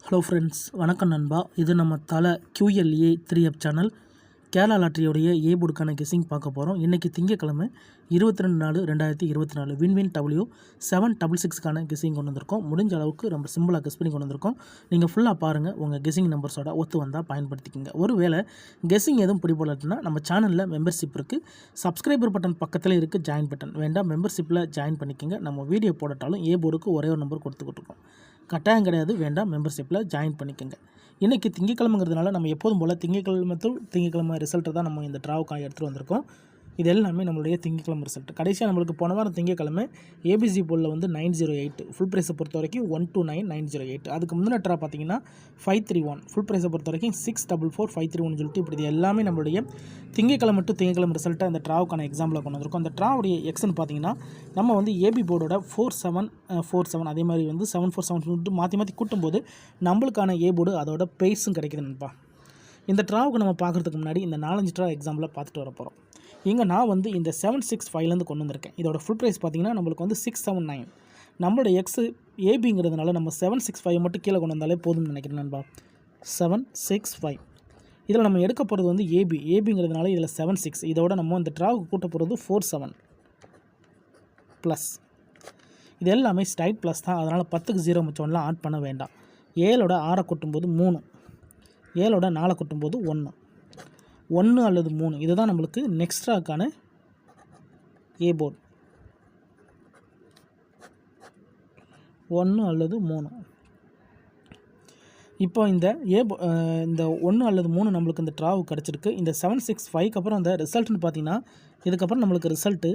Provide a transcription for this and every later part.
Hello friends, வணக்கம் நண்பா. இது நம்ம தலை QLA 3F சேனல். கேரளா லாட்டரியோடைய ஏ போர்டுக்கான கெஸ்ஸிங் பார்க்க போகிறோம். இன்றைக்கி திங்கக்கிழமை 22/4/2024 வின் W 766க்கான கெஸ்ஸிங் கொண்டு வந்திருக்கோம். முடிஞ்ச அளவுக்கு ரொம்ப சிம்பிளாக கெஸ் பண்ணி கொண்டு வந்திருக்கோம். நீங்கள் ஃபுல்லாக பாருங்கள். உங்கள் கெஸ்ஸிங் நம்பர்ஸோட ஒத்து வந்தால் பயன்படுத்திக்கோங்க. ஒருவேளை கெஸ்ஸிங் எதுவும் பிடிபடலைன்னா நம்ம சேனலில் மெம்பர்ஷிப் இருக்குது. சப்ஸ்கிரைபர் பட்டன் பக்கத்தில் இருக்குது ஜாயின் பட்டன். வேண்டாம், மெம்பர்ஷிப்பில் ஜாயின் பண்ணிக்கோங்க. நம்ம வீடியோ போடட்டாலும் ஏ போர்டுக்கு ஒரே ஒரு நம்பர் கொடுத்துக்கிட்டு இருக்கோம். கட்டாயம் கிடையாது, வேண்டாம், மெம்பர்ஷிப்பில் ஜாயின் பண்ணிக்கோங்க. இன்றைக்கி திங்கக்கிழமைங்கிறதுனால நம்ம எப்போதும் போல் திங்கக்கிழமை ரிசல்ட்டை தான் நம்ம இந்த ட்ராவுக்காக எடுத்துகிட்டு வந்திருக்கோம். இது எல்லாமே நம்மளுடைய திங்கக்கிழமை ரிசல்ட். கடைசியாக நம்மளுக்கு போன வாரம் திங்கக்கிழமை ஏபிசி போலில் வந்து 908 ஃபுல் ப்ரைஸை பொறுத்த வரைக்கும் 129908. அதுக்கு முந்தின ட்ரா பார்த்தீங்கன்னா 531 ஃபுல் ப்ரைஸை பொறுத்த வரைக்கும் 644531 சொல்லிட்டு இப்படி இது எல்லாமே நம்மளுடைய திங்கக்கிழமை டு திங்கக்கிழமை ரிசல்ட்டை அந்த ட்ராவுக்கான எக்ஸாம்பிளாக கொண்டு வந்திருக்கோம். அந்த ட்ராவுடைய எக்ஸ்ன்னு பார்த்தீங்கன்னா நம்ம வந்து ஏபி போர்டோட 4747 அதே மாதிரி வந்து 747 சொல்லிட்டு மாற்றி கூட்டும்போது நம்மளுக்கான ஏ போர்டு அதோட பேஸும் கிடைக்குதுன்னுப்பா. இந்த ட்ராவுக்கு நம்ம பார்க்குறதுக்கு முன்னாடி இந்த 4-5 ட்ரா எக்ஸாம்பிளாக பார்த்துட்டு வர போகிறோம். இங்கே நான் வந்து இந்த 765லேருந்து கொண்டு வந்திருக்கேன். இதோட ஃபுல் ப்ரைஸ் பார்த்திங்கன்னா நம்மளுக்கு வந்து 679. நம்மளோட எக்ஸு ஏபிங்கிறதுனால நம்ம 765 மட்டும் கீழே கொண்டு வந்தாலே போதும்னு நினைக்கிறேன் நண்பா. 765 இதில் நம்ம எடுக்க போகிறது வந்து ஏபிங்கிறதுனால இதில் 76. இதோட நம்ம இந்த ட்ராவுக்கு கூட்ட போகிறது 47 ப்ளஸ். இது எல்லாமே ஸ்டைட் ப்ளஸ் தான். அதனால் 10க்கு 0 மிச்சம்லாம் ஆட் பண்ண வேண்டாம். 7ஓட 6 கூட்டும்போது 3, 7ஓட 4 கூட்டும்போது 1 அல்லது 3. இதுதான் நம்மளுக்கு நெக்ஸ்ட் ட்ராக்கான ஏ போர்டு. 1 அல்லது 3. இப்போ இந்த 1 அல்லது 3 நம்மளுக்கு இந்த ட்ராவுக்கு கிடச்சிருக்கு. இந்த 765க்கு அப்புறம் அந்த ரிசல்ட்னு பார்த்தீங்கன்னா இதுக்கப்புறம் நம்மளுக்கு ரிசல்ட்டு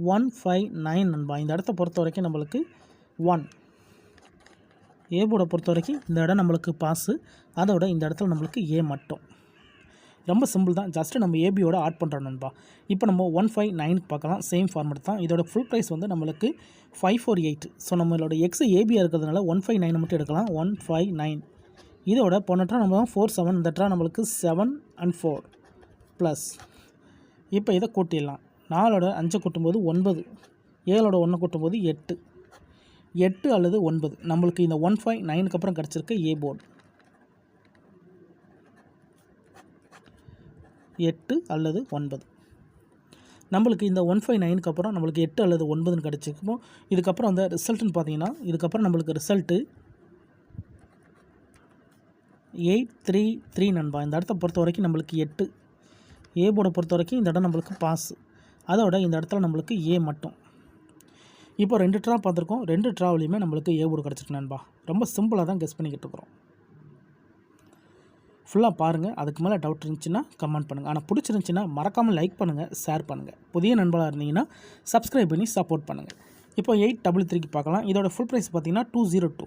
159 நண்பா. இந்த இடத்த பொறுத்த வரைக்கும் நம்மளுக்கு 1 ஏ போர்டை பொறுத்த வரைக்கும் இந்த இடம் நம்மளுக்கு பாஸு. அதோட இந்த இடத்துல நம்மளுக்கு ஏ மட்டும். ரொம்ப சிம்பிள் தான். ஜஸ்ட்டு நம்ம ஏபியோட ஆட் பண்ணுறோம் நண்பா. இப்போ நம்ம 159 பார்க்கலாம். சேம் ஃபார்மேட் தான். இதோட ஃபுல் ப்ரைஸ் வந்து நம்மளுக்கு 548. ஸோ நம்மளோட எக்ஸ் ஏபியாக இருக்கிறதுனால 159 மட்டும் எடுக்கலாம். 159 இதோட போனட்ரா நம்ம 47. இந்த ட்ரா நம்மளுக்கு 7 and 4 ப்ளஸ். இப்போ இதை கூட்டிடலாம். 4ஓட 5 கூட்டும்போது 9, 7ஓட 1 கூட்டும்போது 8 அல்லது 9 நம்மளுக்கு இந்த 159க்கு அப்புறம் கிடச்சிருக்க ஏ போர்டு 8 அல்லது 9. நம்மளுக்கு இந்த 159க்கு அப்புறம் நம்மளுக்கு 8 அல்லது 9ன்னு கிடச்சிருக்கோம். இதுக்கப்புறம் அந்த ரிசல்ட்டுன்னு பார்த்தீங்கன்னா இதுக்கப்புறம் நம்மளுக்கு ரிசல்ட்டு 833 நண்பா. இந்த இடத்த பொறுத்த வரைக்கும் நம்மளுக்கு 8 ஏ போர்டை பொறுத்த வரைக்கும் இந்த இடம் நம்மளுக்கு பாஸ். அதோட இந்த இடத்துல நம்மளுக்கு ஏ மட்டும். இப்போ 2 ட்ரா பார்த்துருக்கோம். 2 ட்ராவிலையுமே நம்மளுக்கு ஏ போர்டு கிடச்சிருக்கு நண்பா. ரொம்ப சிம்பிளாக தான் கெஸ் பண்ணிக்கிட்டு இருக்கிறோம். ஃபுல்லாக பாருங்கள். அதுக்கு மேலே டவுட் இருந்துச்சுன்னா கமெண்ட் பண்ணுங்கள். ஆனால் பிடிச்சிருந்துச்சின்னா மறக்காமல் லைக் பண்ணுங்கள், ஷேர் பண்ணுங்கள். புதிய நண்பர்களாக இருந்தீங்கன்னா சப்ஸ்கிரைப் பண்ணி சப்போர்ட் பண்ணுங்கள். இப்போ 833க்கு பார்க்கலாம். இதோட ஃபுல் ப்ரைஸ் பார்த்தீங்கன்னா 202.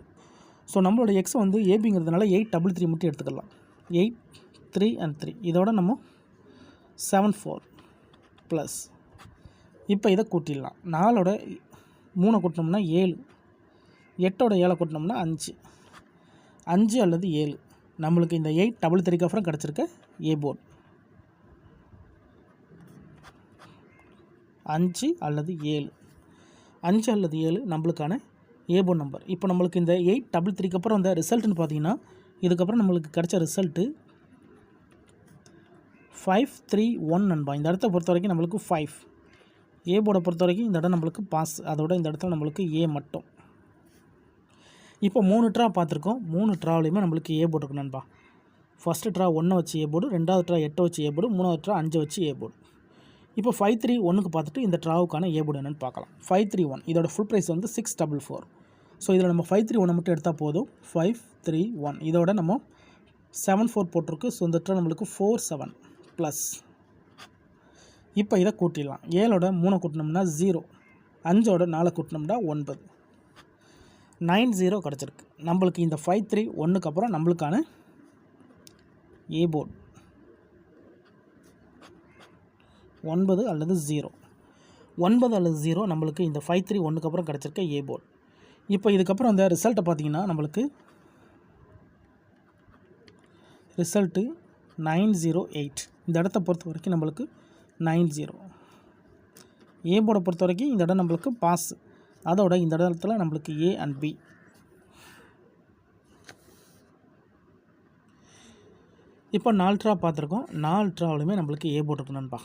ஸோ நம்மளோட எக்ஸ் வந்து ஏபிங்கிறதுனால 833 மட்டும் எடுத்துக்கலாம். 8 3 and 3 இதோட நம்ம 74 ப்ளஸ். இப்போ இதை கூட்டிடலாம். 4ஓட 3 கூட்டினோம்னா 7, 8ஓட 7 கூட்டினோம்னா 5 அல்லது 7 நம்மளுக்கு இந்த 833க்கு அப்புறம் கிடச்சிருக்க ஏ போர்டு 5 அல்லது 7 நம்மளுக்கான ஏ போர்டு நம்பர். இப்போ நம்மளுக்கு இந்த 833க்கு அப்புறம் அந்த ரிசல்ட்டுன்னு பார்த்தீங்கன்னா இதுக்கப்புறம் நம்மளுக்கு கிடச்ச ரிசல்ட்டு 531 நண்பா. இந்த இடத்த பொறுத்த வரைக்கும் நம்மளுக்கு 5 ஏ போர்டை பொறுத்த வரைக்கும் இந்த இடம் நம்மளுக்கு பாஸ். அதோட இந்த இடத்துல நம்மளுக்கு ஏ மட்டும். இப்போ 3 ட்ரா பார்த்துருக்கோம். 3 ட்ராவிலையுமே நம்மளுக்கு ஏ போர்டு இருக்கு நண்பா. ஃபஸ்ட்டு ட்ரா 1 வச்சு ஏ போர்டு, 2வது ட்ரா 8 வச்சு ஏ போர்டு, 3வது ட்ரா 5 வச்சு ஏ போர்டு. இப்போ 531க்கு பார்த்துட்டு இந்த ட்ராவுக்கான ஏ போர்டு என்னென்னு பார்க்கலாம். 531 இதோட ஃபுல் ப்ரைஸ் வந்து 644. ஸோ இதில் நம்ம 531 மட்டும் எடுத்தால் போதும். 531 இதோட நம்ம 74 போட்டிருக்கு. ஸோ இந்த ட்ரா நம்மளுக்கு 47 ப்ளஸ். இப்போ இதை கூட்டிடலாம். 7ஓட 3 கூட்டினோம்னா 0, 5ஓட 4 கூட்டினோம்னா 9, 90 கிடச்சிருக்கு. நம்மளுக்கு இந்த 531க்கு அப்புறம் நம்மளுக்கான ஏ போர்டு 9 அல்லது 0 நம்மளுக்கு இந்த 531க்கு அப்புறம் கிடச்சிருக்க ஏ போர்டு. இப்போ இதுக்கப்புறம் அந்த ரிசல்ட்டை பார்த்தீங்கன்னா நம்மளுக்கு ரிசல்ட்டு 908. இந்த இடத்த பொறுத்த வரைக்கும் நம்மளுக்கு 90 ஏ போர்டை பொறுத்த வரைக்கும் இந்த இடம் நம்மளுக்கு பாஸ். அதோட இந்த இடத்துல நம்மளுக்கு ஏ அண்ட் பி இப்போ 4 ட்ரா பார்த்துருக்கோம். 4 ட்ராவிலுமே நம்மளுக்கு ஏ போர்டு இருக்கு நண்பா.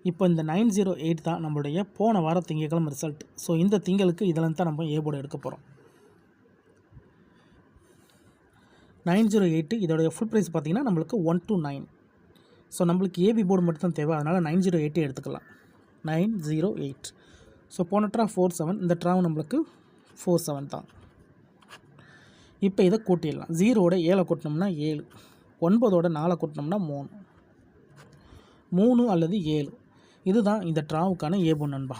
இப்போ இந்த 908 தான் நம்மளுடைய போன வார திங்கட்கிழமை ரிசல்ட். ஸோ இந்த திங்களுக்கு இதில் தான் நம்ம ஏ போர்டு எடுக்க போகிறோம். 908 இதோடைய ஃபுல் ப்ரைஸ் பார்த்திங்கன்னா நம்மளுக்கு 129. ஸோ நம்மளுக்கு ஏபி போர்டு மட்டும் தான் தேவை. அதனால் 908 எடுத்துக்கலாம். 908. ஸோ போன ட்ரா 47, இந்த ட்ராவும் நம்மளுக்கு 47 தான். இப்போ இதை கூட்டிடலாம். 0ஓட 7 கூட்டினோம்னா 7, 9ஓட 4 கூட்டினோம்னா 3, 3 அல்லது 7. இதுதான் இந்த ட்ராவுக்கான ஏ போர்டு நண்பா.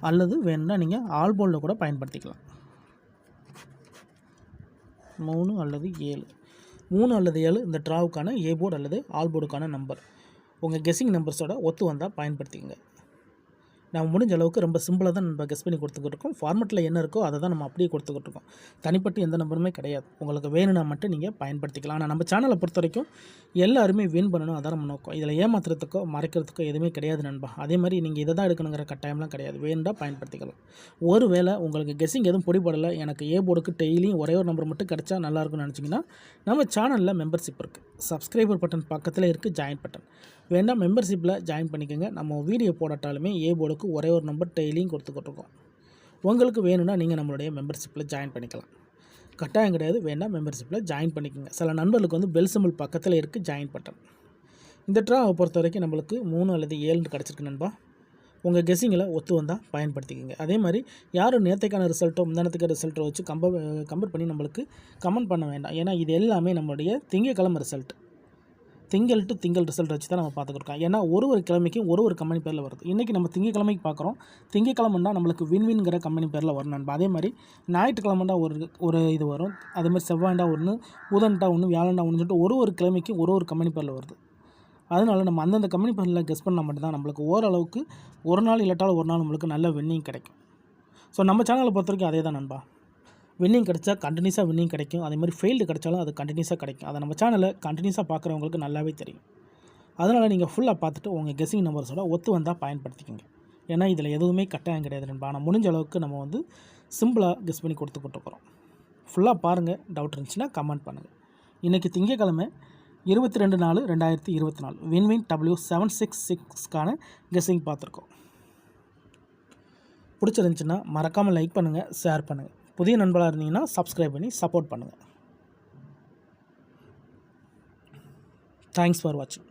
அல்லது வேணும்னா நீங்கள் ஆல் போர்டில் கூட பயன்படுத்திக்கலாம். 3 அல்லது 7, 3 அல்லது 7 இந்த ட்ராவுக்கான ஏ போர்டு அல்லது ஆல் போர்டுக்கான நம்பர். உங்கள் கெஸ்ஸிங் நம்பர்ஸோட ஒத்து வந்தால் பயன்படுத்திக்கங்க. நம்ம முடிஞ்ச அளவுக்கு ரொம்ப சிம்பிளாக தான் நம்ம கெஸ் பண்ணி கொடுத்துக்கிட்டு இருக்கோம். ஃபார்மெட்டில் என்ன இருக்கோ அதை தான் நம்ம அப்படியே கொடுத்துக்கிட்டு இருக்கோம். தனிப்பட்டு எந்த நம்பருமே கிடையாது. உங்களுக்கு வேணும்னா மட்டும் நீங்கள் பயன்படுத்திக்கலாம். ஆனால் நம்ம சேனலை பொறுத்த வரைக்கும் எல்லாருமே வின் பண்ணணும், அதான் நம்ம நோக்கம். இதில் ஏமாத்துறதுக்கோ மறைக்கிறதுக்கோ எதுவுமே கிடையாது நண்பா. அதே மாதிரி நீங்கள் இதை தான் எடுக்கணுங்கிற கட்டாயம்லாம் கிடையாது. வேணும்னா பயன்படுத்திக்கலாம். ஒரு வேளை உங்களுக்கு கெஸ்ஸிங் எதுவும் பொடிப்படலை, எனக்கு ஏ போர்டுக்கு டெய்லியும் ஒரே ஒரு நம்பர் மட்டும் கிடச்சா நல்லாயிருக்கும்னு நினச்சிங்கன்னா நம்ம சேனலில் மெம்பர்ஷிப் இருக்குது. சப்ஸ்கிரைபர் பட்டன் பக்கத்தில் இருக்குது ஜாயின் பட்டன். வேண்டாம் மெம்பர்ஷிப்பில் ஜாயின் பண்ணிக்கோங்க. நம்ம வீடியோ போடாட்டாலுமே ஏ போர்டுக்கு ஒரே ஒரு நம்பர் டெய்லியும் கொடுத்துக்கிட்டுருக்கோம். உங்களுக்கு வேணும்னா நீங்கள் நம்மளுடைய மெம்பர்ஷிப்பில் ஜாயின் பண்ணிக்கலாம். கட்டாயம் கிடையாது. வேண்டாம் மெம்பர்ஷிப்பில் ஜாயின் பண்ணிக்கோங்க. சில நண்பர்களுக்கு வந்து பெல் சிம்பிள் பக்கத்தில் இருக்குது ஜாயின் பட்டன். இந்த ட்ராவை பொறுத்த வரைக்கும் நம்மளுக்கு 3 அல்லது 7 கிடச்சிருக்கு நண்பா. உங்கள் கெஸ்ஸிங்கில் ஒத்து வந்தால் பயன்படுத்திக்கோங்க. அதே மாதிரி யாரும் நேற்றைக்கான ரிசல்ட்டோ முந்தானத்துக்கு ரிசல்ட்டோ வச்சு கம்பேர் பண்ணி நம்மளுக்கு கமெண்ட் பண்ண வேண்டாம். ஏன்னா இது எல்லாமே நம்மளுடைய திங்கட்கிழமை ரிசல்ட். திங்கள் டு திங்கள் ரிசல்ட் வச்சு தான் நம்ம பார்த்துக்கிருக்கோம். ஏன்னா ஒரு கிழமைக்கும் ஒரு கம்பெனி பேரில் வருது. இன்றைக்கி நம்ம திங்கக்கிழமைக்கு பார்க்குறோம். திங்கக்கிழமைன்னா நம்மளுக்கு வின்வின்கிற கம்பெனி பேரில் வரும் நண்பா. அதே மாதிரி ஞாயிற்றுக்கிழமைண்டா ஒரு இது வரும். அதே மாதிரி செவ்வாய்ண்டா ஒன்று, புதன்டா ஒன்று, வியாழண்டா ஒன்று சொல்லிட்டு ஒரு கிழமைக்கும் ஒரு கம்பெனி பேரில் வருது. அதனால் நம்ம அந்தந்த கம்பெனி பேரில் கெஸ் பண்ணால் மட்டும்தான் நம்மளுக்கு ஓரளவுக்கு ஒரு நாள் இல்லாட்டாலும் ஒரு நாள் நம்மளுக்கு நல்ல வின்னிங் கிடைக்கும். ஸோ நம்ம சேனலை பொறுத்த வரைக்கும் அதே தான் நண்பா. வின்னிங் கிடச்சா கண்டினியூஸாக வின்னிங் கிடைக்கும். அதே மாதிரி ஃபெயில்டு கிடச்சாலும் அது கண்டினியூஸாக கிடைக்கும். அதை நம்ம சேனலை கண்டினியூஸாக பார்க்குறவங்களுக்கு நல்லாவே தெரியும். அதனால் நீங்கள் ஃபுல்லாக பார்த்துட்டு உங்கள் கெஸ்ஸிங் நம்பர்ஸோட ஒத்து வந்தால் பயன்படுத்திக்கோங்க. ஏன்னா இதில் எதுவுமே கட்டாயம் கிடையாது நண்பா. ஆனால் முடிஞ்ச அளவுக்கு நம்ம வந்து சிம்பிளாக கெஸ் பண்ணி கொடுத்துக்கிட்டுருக்குறோம். ஃபுல்லாக பாருங்கள். டவுட் இருந்துச்சுன்னா கமெண்ட் பண்ணுங்கள். இன்றைக்கி திங்கக்கிழமை 22/4/2024 வின்வின் W766க்கான கெஸ்ஸிங் பார்த்துருக்கோம். பிடிச்சிருந்துச்சின்னா மறக்காமல் லைக் பண்ணுங்கள், ஷேர் பண்ணுங்கள். புதிய நண்பர்களாக இருந்தீங்கன்னா சப்ஸ்கிரைப் பண்ணி சப்போர்ட் பண்ணுங்கள். தேங்க்ஸ் ஃபார் வாட்சிங்.